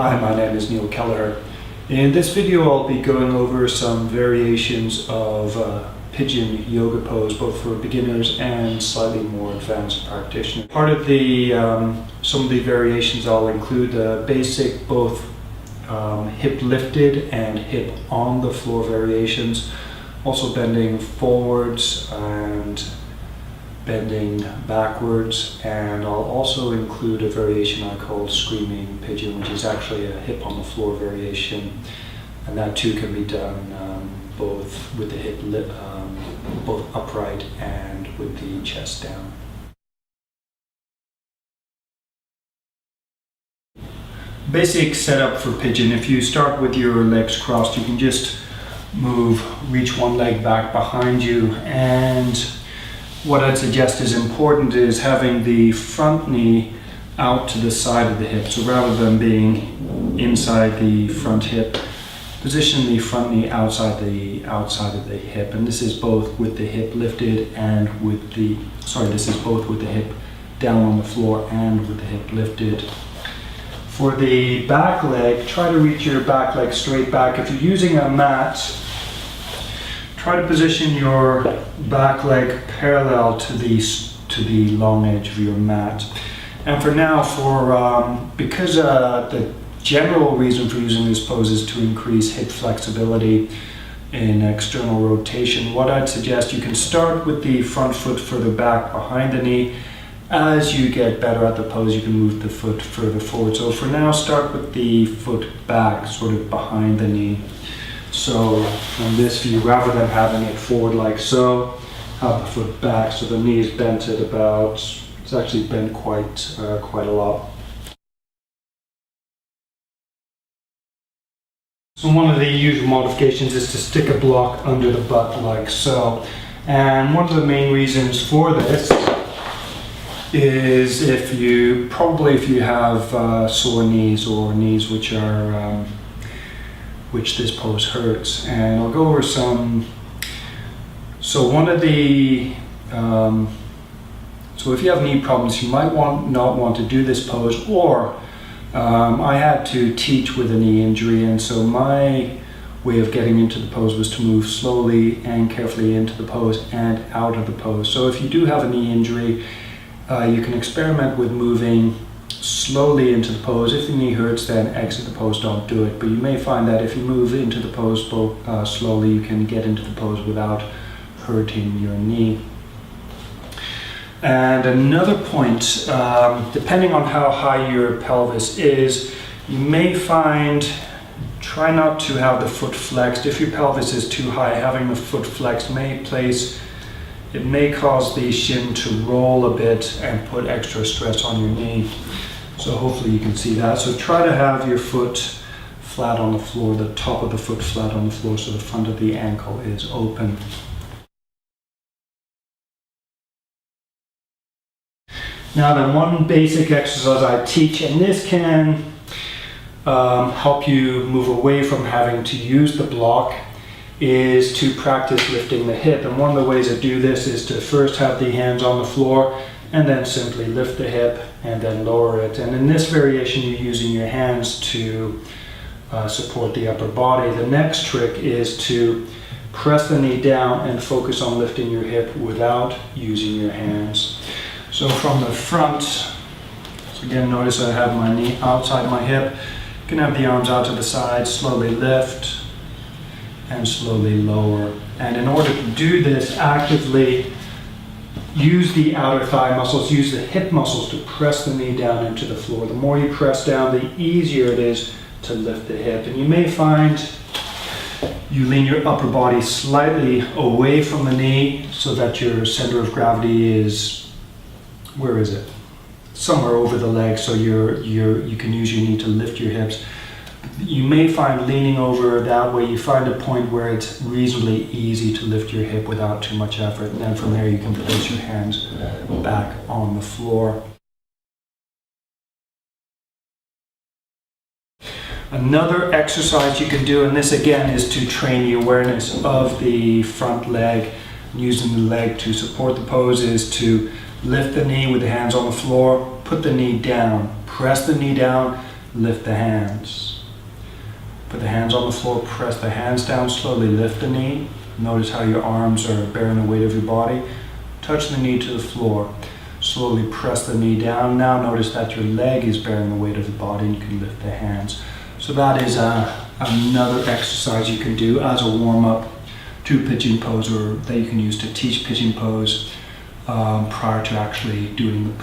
Hi, my name is Neil Kelleher. In this video I'll be going over some variations of Pigeon yoga pose, both for beginners and slightly more advanced practitioners. Part of the some of the variations I'll include the basic both hip lifted and hip on the floor variations, also bending forwards and bending backwards, and I'll also include a variation I call screaming pigeon, which is actually a hip on the floor variation, and that too can be done both with the hip both upright and with the chest down. Basic setup for pigeon: if you start with your legs crossed, you can just reach one leg back behind you, and what I'd suggest is important is having the front knee out to the side of the hip. So rather than being inside the front hip, position the front knee outside of the hip. And this is both with the hip lifted and with the, this is both with the hip down on the floor and with the hip lifted. For the back leg, try to reach your back leg straight back. If you're using a mat, try to position your back leg parallel to the long edge of your mat. And for now, because the general reason for using this pose is to increase hip flexibility in external rotation, what I'd suggest, you can start with the front foot further back behind the knee. As you get better at the pose, you can move the foot further forward. So for now, start with the foot back, sort of behind the knee. So from this view, rather than having it forward like so, have the foot back so the knee is bent at about, it's actually bent quite a lot. So one of the usual modifications is to stick a block under the butt like so. And one of the main reasons for this is if you have sore knees or knees which this pose hurts. And I'll go over some. So one of the so if you have knee problems, you might not want to do this pose, or I had to teach with a knee injury, and so my way of getting into the pose was to move slowly and carefully into the pose and out of the pose. So if you do have a knee injury, you can experiment with moving slowly into the pose. If the knee hurts, then exit the pose, don't do it. But you may find that if you move into the pose slowly, you can get into the pose without hurting your knee. And another point, depending on how high your pelvis is, you may find, try not to have the foot flexed. If your pelvis is too high, having the foot flexed may cause the shin to roll a bit and put extra stress on your knee. So hopefully you can see that. So try to have your foot flat on the floor, the top of the foot flat on the floor, so the front of the ankle is open. Now then, one basic exercise I teach, and this can help you move away from having to use the block, is to practice lifting the hip. And one of the ways to do this is to first have the hands on the floor and then simply lift the hip and then lower it. And in this variation, you're using your hands to support the upper body. The next trick is to press the knee down and focus on lifting your hip without using your hands. So from the front, so again, notice I have my knee outside my hip. You can have the arms out to the side, slowly lift and slowly lower. And in order to do this actively, use the outer thigh muscles, use the hip muscles to press the knee down into the floor. The more you press down, the easier it is to lift the hip. And you may find you lean your upper body slightly away from the knee so that your center of gravity is, where is it? Somewhere over the leg, so you can use your knee to lift your hips. You may find leaning over that way, you find a point where it's reasonably easy to lift your hip without too much effort, and then from there you can place your hands back on the floor. Another exercise you can do, and this again is to train the awareness of the front leg, using the leg to support the pose, is to lift the knee with the hands on the floor, put the knee down, press the knee down, lift the hands. Put the hands on the floor, press the hands down, slowly lift the knee. Notice how your arms are bearing the weight of your body. Touch the knee to the floor. Slowly press the knee down. Now notice that your leg is bearing the weight of the body and you can lift the hands. So that is another exercise you can do as a warm-up to pigeon pose, or that you can use to teach pigeon pose prior to actually doing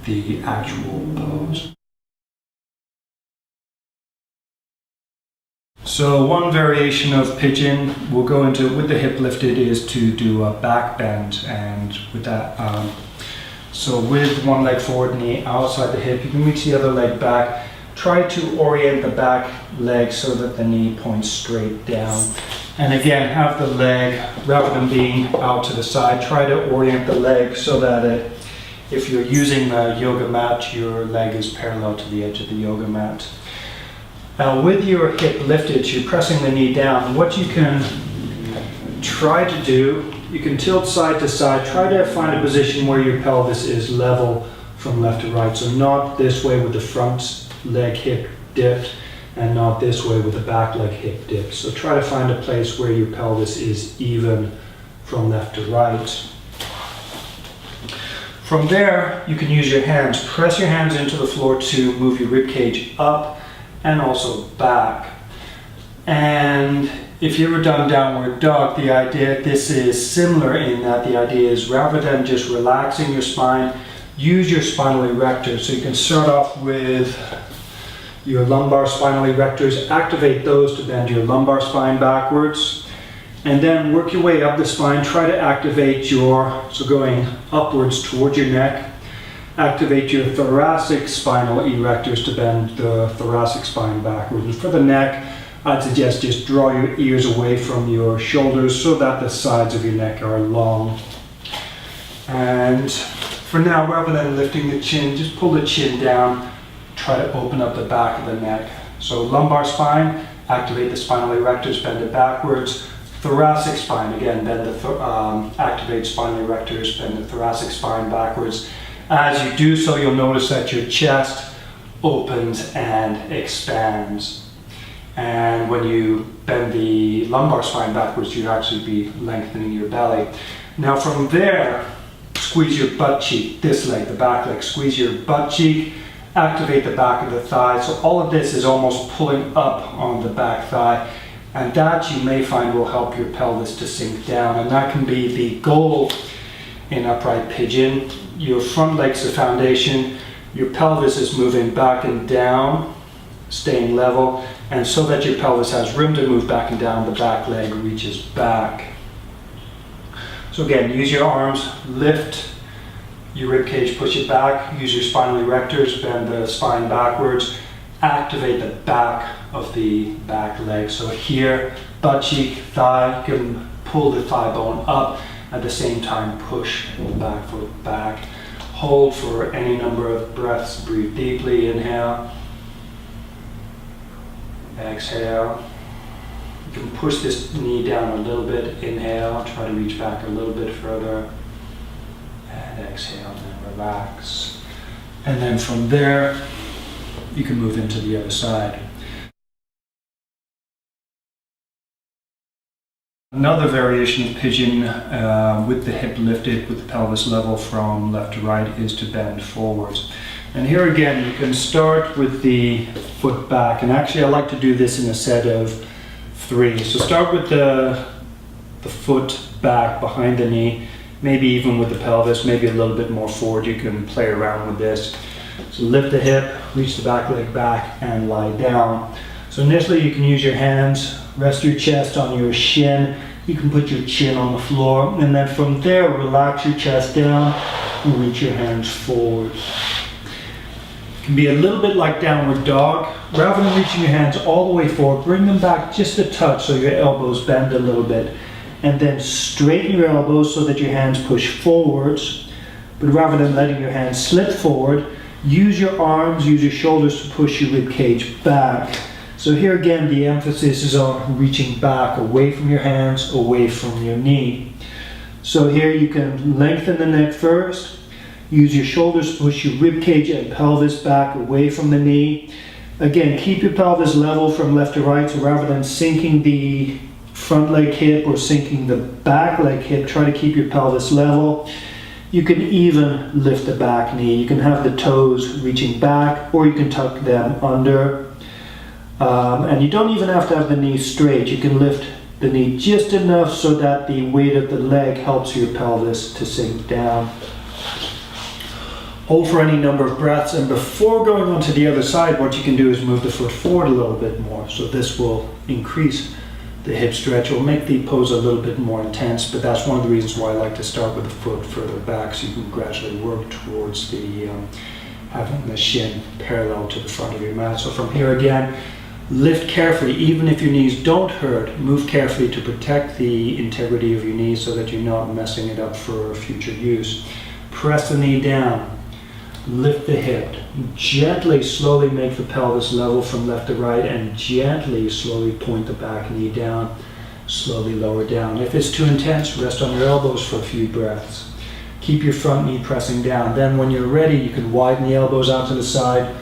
the actual pose. So one variation of pigeon we'll go into with the hip lifted is to do a back bend, and with that, so with one leg forward, knee outside the hip, you can reach the other leg back. Try to orient the back leg so that the knee points straight down. And again, have the leg, rather than being out to the side, try to orient the leg so that if you're using the yoga mat, your leg is parallel to the edge of the yoga mat. Now with your hip lifted, you're pressing the knee down. What you can try to do, you can tilt side to side. Try to find a position where your pelvis is level from left to right. So not this way with the front leg hip dipped, and not this way with the back leg hip dipped. So try to find a place where your pelvis is even from left to right. From there, you can use your hands. Press your hands into the floor to move your rib cage up and also back. And if you ever done downward dog, the idea, this is similar in that the idea is rather than just relaxing your spine, use your spinal erectors. So you can start off with your lumbar spinal erectors, activate those to bend your lumbar spine backwards, and then work your way up the spine. Try to activate so going upwards towards your neck, activate your thoracic spinal erectors to bend the thoracic spine backwards. And for the neck, I'd suggest just draw your ears away from your shoulders so that the sides of your neck are long. And for now, rather than lifting the chin, just pull the chin down. Try to open up the back of the neck. So lumbar spine, activate the spinal erectors, bend it backwards. Thoracic spine, again, activate spinal erectors, bend the thoracic spine backwards. As you do so, you'll notice that your chest opens and expands. And when you bend the lumbar spine backwards, you'd actually be lengthening your belly. Now from there, squeeze your butt cheek, this leg, the back leg, squeeze your butt cheek, activate the back of the thigh. So all of this is almost pulling up on the back thigh, and that you may find will help your pelvis to sink down, and that can be the goal in upright pigeon. Your front leg's the foundation, your pelvis is moving back and down, staying level, and so that your pelvis has room to move back and down, the back leg reaches back. So again, use your arms, lift your rib cage, push it back, use your spinal erectors, bend the spine backwards, activate the back of the back leg. So here, butt cheek, thigh, you can pull the thigh bone up, at the same time push the back foot back. Hold for any number of breaths, breathe deeply, inhale, exhale. You can push this knee down a little bit, inhale, try to reach back a little bit further. And exhale, and then relax. And then from there, you can move into the other side. Another variation of pigeon with the hip lifted, with the pelvis level from left to right, is to bend forwards. And here again, you can start with the foot back. And actually, I like to do this in a set of 3. So start with the foot back behind the knee, maybe even with the pelvis, maybe a little bit more forward. You can play around with this. So lift the hip, reach the back leg back, and lie down. So initially you can use your hands, rest your chest on your shin. You can put your chin on the floor, and then from there, relax your chest down and reach your hands forward. It can be a little bit like downward dog. Rather than reaching your hands all the way forward, bring them back just a touch so your elbows bend a little bit. And then straighten your elbows so that your hands push forwards. But rather than letting your hands slip forward, use your arms, use your shoulders to push your rib cage back. So here again, the emphasis is on reaching back, away from your hands, away from your knee. So here you can lengthen the neck first, Use your shoulders to push your rib cage and pelvis back away from the knee. Again, keep your pelvis level from left to right, so rather than sinking the front leg hip or sinking the back leg hip, try to keep your pelvis level. You can even lift the back knee. You can have the toes reaching back, or you can tuck them under. And you don't even have to have the knee straight. You can lift the knee just enough so that the weight of the leg helps your pelvis to sink down. Hold for any number of breaths, and before going on to the other side, what you can do is move the foot forward a little bit more. So this will increase the hip stretch. It will make the pose a little bit more intense, but that's one of the reasons why I like to start with the foot further back, so you can gradually work towards the having the shin parallel to the front of your mat. So from here again, lift carefully, even if your knees don't hurt. Move carefully to protect the integrity of your knees so that you're not messing it up for future use. Press the knee down. Lift the hip. Gently, slowly make the pelvis level from left to right, and gently, slowly point the back knee down. Slowly lower down. If it's too intense, rest on your elbows for a few breaths. Keep your front knee pressing down. Then when you're ready, you can widen the elbows out to the side,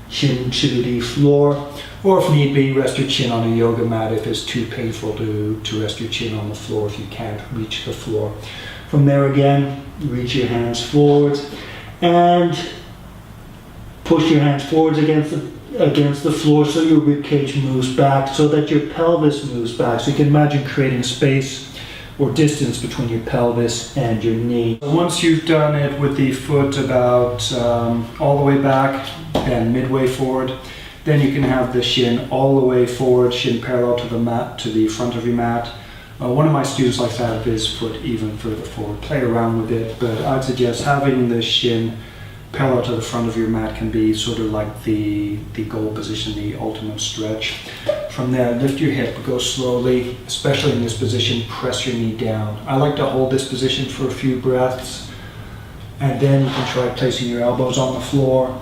chin to the floor, or if need be, rest your chin on a yoga mat if it's too painful to rest your chin on the floor if you can't reach the floor. From there again, reach your hands forwards and push your hands forwards against the floor so your rib cage moves back, so that your pelvis moves back. So you can imagine creating space or distance between your pelvis and your knee. Once you've done it with the foot about all the way back and midway forward, then you can have the shin all the way forward, shin parallel to the mat, to the front of your mat. One of my students likes to have his foot even further forward. Play around with it, but I'd suggest having the shin parallel to the front of your mat can be sort of like the goal position, the ultimate stretch. From there, lift your hip, go slowly, especially in this position, press your knee down. I like to hold this position for a few breaths, and then you can try placing your elbows on the floor,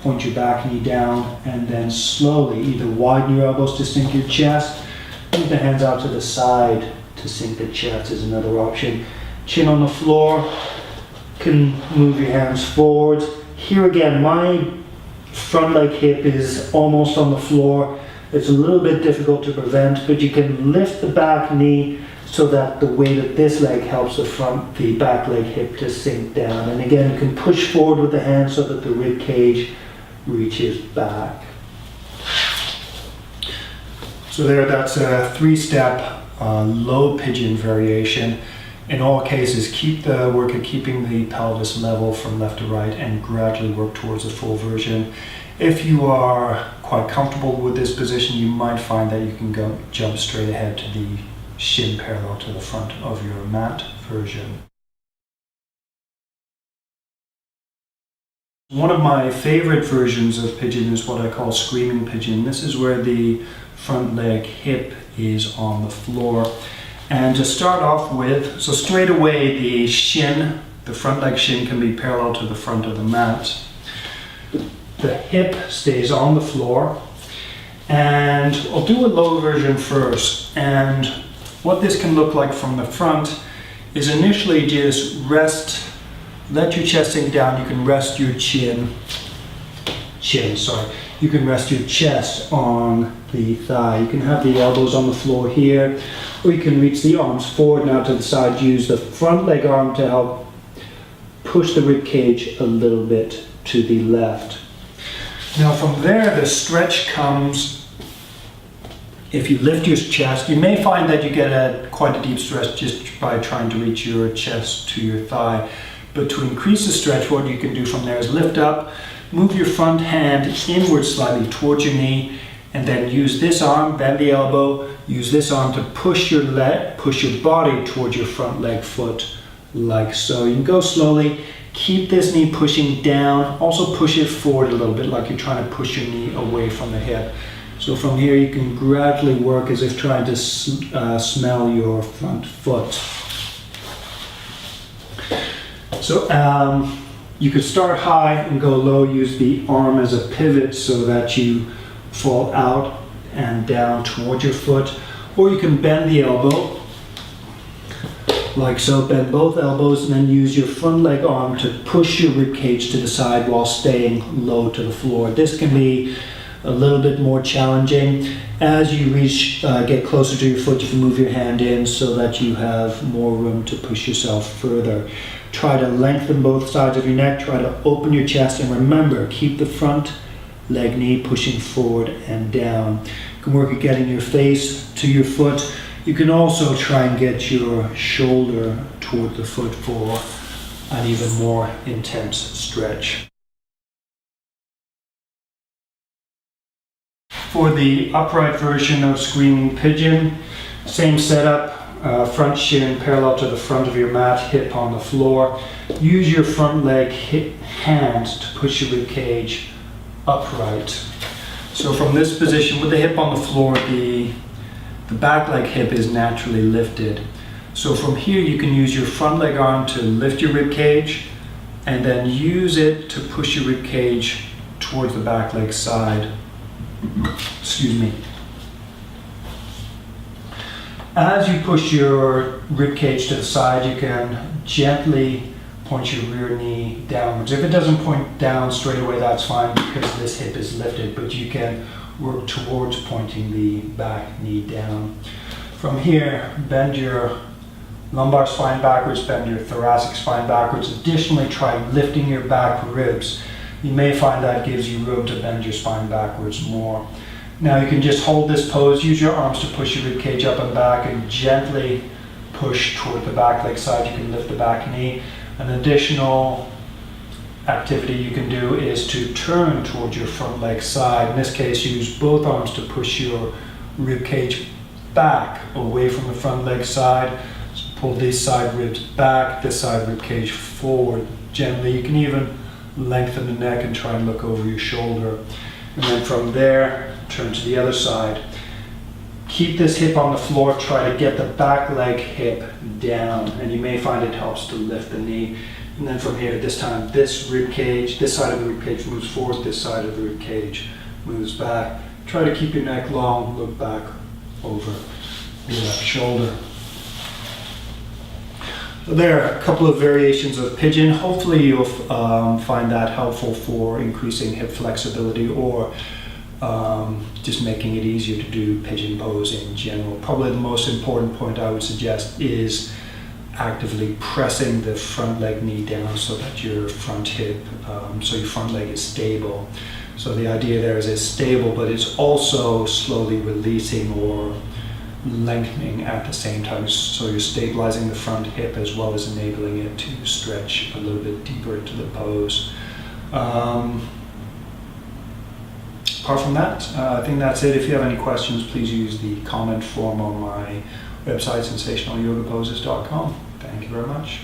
point your back knee down, and then slowly either widen your elbows to sink your chest, move the hands out to the side to sink the chest is another option. Chin on the floor, can move your hands forward. Here again, my front leg hip is almost on the floor. It's a little bit difficult to prevent, but you can lift the back knee so that the weight of this leg helps the back leg hip to sink down. And again, you can push forward with the hands so that the rib cage reaches back. So that's a 3-step low pigeon variation. In all cases, keep the work at keeping the pelvis level from left to right and gradually work towards a full version. If you are quite comfortable with this position, you might find that you can jump straight ahead to the shin parallel to the front of your mat version. One of my favorite versions of pigeon is what I call screaming pigeon. This is where the front leg hip is on the floor. And to start off with, so straight away the front leg shin can be parallel to the front of the mat. The hip stays on the floor. And I'll do a low version first. And what this can look like from the front is initially just let your chest sink down. You can rest your you can rest your chest on the thigh. You can have the elbows on the floor here, or you can reach the arms forward now to the side. Use the front leg arm to help push the rib cage a little bit to the left. Now from there, the stretch comes, if you lift your chest, you may find that you get quite a deep stretch just by trying to reach your chest to your thigh. But to increase the stretch, what you can do from there is lift up, move your front hand inward slightly towards your knee, and then use this arm, bend the elbow, use this arm to push your body towards your front leg foot, like so. You can go slowly, keep this knee pushing down, also push it forward a little bit like you're trying to push your knee away from the hip. So from here you can gradually work as if trying to smell your front foot. So you could start high and go low, use the arm as a pivot so that you fall out and down towards your foot, or you can bend the elbow Like so. Bend both elbows and then use your front leg arm to push your rib cage to the side while staying low to the floor. This can be a little bit more challenging. As you get closer to your foot, you can move your hand in so that you have more room to push yourself further. Try to lengthen both sides of your neck, try to open your chest, and remember, keep the front leg knee pushing forward and down. You can work at getting your face to your foot. You can also try and get your shoulder toward the foot for an even more intense stretch. For the upright version of Screaming Pigeon, same setup, front shin parallel to the front of your mat, hip on the floor. Use your front leg hand to push your rib cage upright. So from this position with the hip on the floor, the back leg hip is naturally lifted. So from here you can use your front leg arm to lift your rib cage and then use it to push your rib cage towards the back leg side. Excuse me. As you push your rib cage to the side, you can gently point your rear knee downwards. If it doesn't point down straight away, that's fine because this hip is lifted, but you can work towards pointing the back knee down. From here, bend your lumbar spine backwards, bend your thoracic spine backwards. Additionally, try lifting your back ribs. You may find that gives you room to bend your spine backwards more. Now you can just hold this pose, use your arms to push your rib cage up and back and gently push toward the back leg side. You can lift the back knee. An additional activity you can do is to turn towards your front leg side. In this case, use both arms to push your rib cage back away from the front leg side. So pull these side ribs back, this side rib cage forward gently. You can even lengthen the neck and try and look over your shoulder. And then from there, turn to the other side. Keep this hip on the floor, try to get the back leg hip down, and you may find it helps to lift the knee. And then from here, this time, this rib cage, this side of the rib cage moves forward, this side of the rib cage moves back. Try to keep your neck long, look back over your left shoulder. So there are a couple of variations of pigeon. Hopefully you'll find that helpful for increasing hip flexibility or just making it easier to do pigeon pose in general. Probably the most important point I would suggest is actively pressing the front leg knee down so that your front hip, so your front leg is stable. So the idea there is it's stable, but it's also slowly releasing or lengthening at the same time. So you're stabilizing the front hip as well as enabling it to stretch a little bit deeper into the pose. Apart from that, I think that's it. If you have any questions, please use the comment form on my website, sensationalyogaposes.com. Thank you very much.